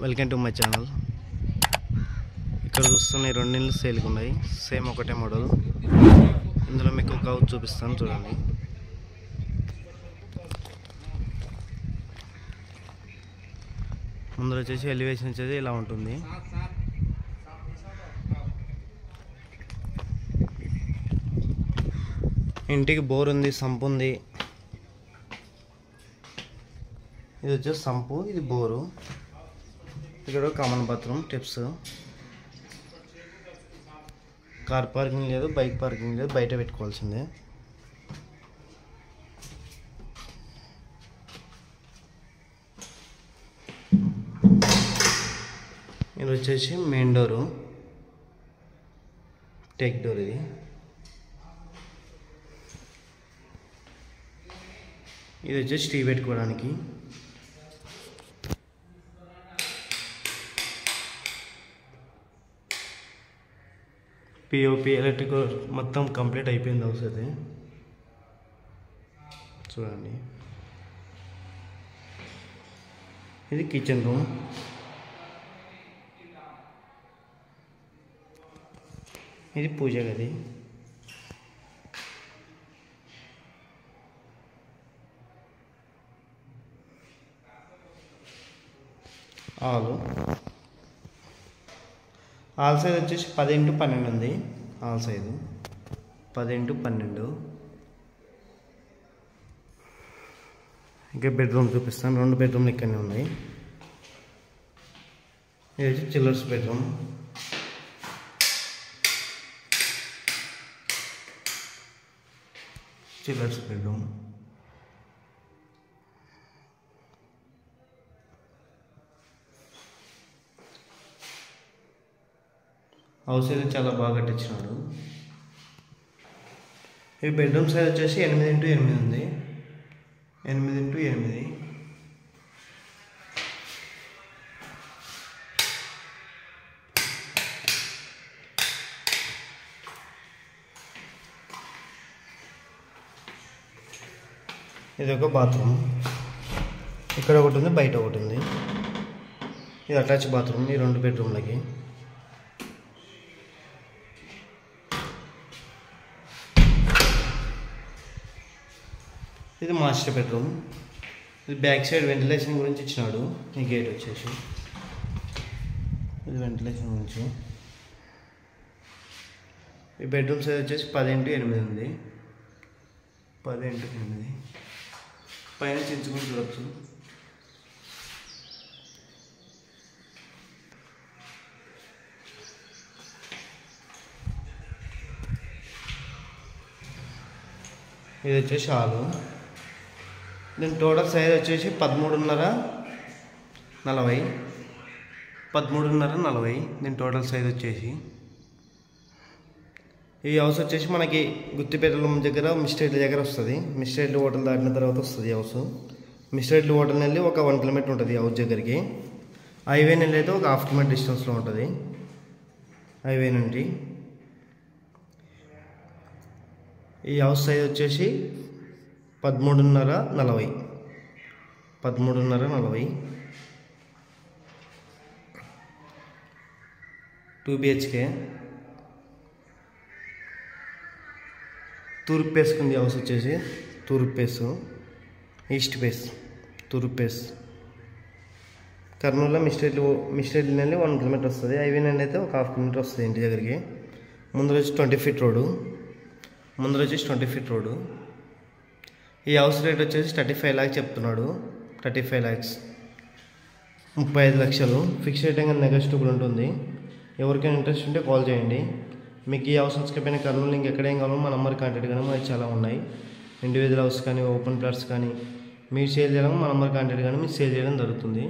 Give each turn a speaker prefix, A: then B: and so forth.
A: Welcome to my channel. ఇక్కడ చూస్తున్న ఈ 2 ఇళ్ళు సేల్కి ఉన్నాయి. సేమ్ ఒకటే మోడల్. ఇందులో మీకు ఒక హౌస్ చూపిస్తాను చూడండి. ముందర వచ్చేసి ఎలివేషన్ వచ్చేసి ఇలా ఉంటుంది. ఇంటికి బోర్ ఉంది, సంపు ఉంది. ఇది వచ్చేసి సంపు, ఇది బోరు. ఇక్కడ common bathroom, tips. Car parking లేదు, బైక్ పార్కింగ్ లేదు, బయట పెట్టుకోవాల్సిందే. ఇది వచ్చేసి మెయిన్ డోరు, టేక్ డోర్. ఇది వచ్చేసి టీ పెట్టుకోవడానికి. పిఓపి ఎలక్ట్రిక్ మొత్తం కంప్లీట్ అయిపోయింది హౌస్ అది చూడండి. ఇది కిచెన్ రూమ్. ఇది పూజ గది. ఆల్ సైజ్ వచ్చేసి 10x12 ఉంది. All size 10x12. ఇంకా బెడ్రూమ్ చూపిస్తాను. 2 బెడ్రూమ్లు ఇక్కడనే ఉన్నాయి. ఇది వచ్చి chillers bedroom. Chillers bedroom. House అయితే చాలా బాగా కట్టించినాడు. ఈ బెడ్రూమ్ సైజ్ వచ్చేసి 8x8 ఉంది. 8x8. ఇది ఒక బాత్రూమ్. ఇక్కడ ఒకటి ఉంది, బయట ఒకటి ఉంది. ఇది అటాచ్ బాత్రూమ్ ఈ 2 బెడ్రూమ్లకి. ఇది మాస్టర్ బెడ్రూమ్. ఇది బ్యాక్ సైడ్ వెంటిలేషన్ గురించి ఇచ్చినాడు. ఈ గేట్ వచ్చేసి ఇది వెంటిలేషన్ గురించి. ఈ బెడ్రూమ్ సైజ్ వచ్చేసి 10x8 ఉంది. 10x8. పైన చించుకుని చూడవచ్చు. ఇది వచ్చేసి హాలు. దీని టోటల్ సైజ్ వచ్చేసి 13.5x40. 13.5x40 దీని టోటల్ సైజ్ వచ్చేసి. ఈ హౌస్ వచ్చేసి మనకి గుత్తిపేటల దగ్గర మిస్టేట్ల దగ్గర వస్తుంది. మిస్టేట్ల హోటల్ దాటిన తర్వాత వస్తుంది హౌస్. మిస్టేట్ల హోటల్ వెళ్ళి ఒక 1 కిలోమీటర్ ఉంటుంది హౌస్ దగ్గరికి. హైవే నుండి అయితే ఒక 1/2 కిలోమీటర్ డిస్టెన్స్లో ఉంటుంది హైవే నుండి. ఈ హౌస్ సైజ్ వచ్చేసి 13.5x40. 13.5x40. 2 BHK. తూర్పు పేసుకుంది హౌస్ వచ్చేసి. తూర్పు పేసు, ఈస్ట్ పేస్, తూర్పు పేస్. కర్నూలులో మిస్టేట్ నుండి 1 కిలోమీటర్ వస్తుంది. హైవే నుండి అయితే ఒక 1/2 కిలోమీటర్ వస్తుంది ఇంటి దగ్గరికి. ముందర వచ్చి 20 ఫీట్ రోడ్డు. ఈ హౌస్ రేట్ వచ్చేసి 35 lakhs చెప్తున్నాడు. 35 lakhs, 35 లక్షలు. ఫిక్స్ రేట్ ఇంకా నెగోషియబుల్ ఉంటుంది. ఎవరికైనా ఇంట్రెస్ట్ ఉంటే కాల్ చేయండి. మీకు ఈ హౌస్ నచ్చకపోయిన కర్నూలు ఇంకెక్కడేం కావాలో మా నెంబర్ కాంటాక్ట్ కానీ మనకి చాలా ఉన్నాయి. ఇండివిజువల్ హౌస్ కానీ, ఓపెన్ ప్లాట్స్ కానీ మీరు సేల్ చేయడం మా నెంబర్ కాంటాక్ట్ కానీ మీరు సేల్ చేయడం జరుగుతుంది.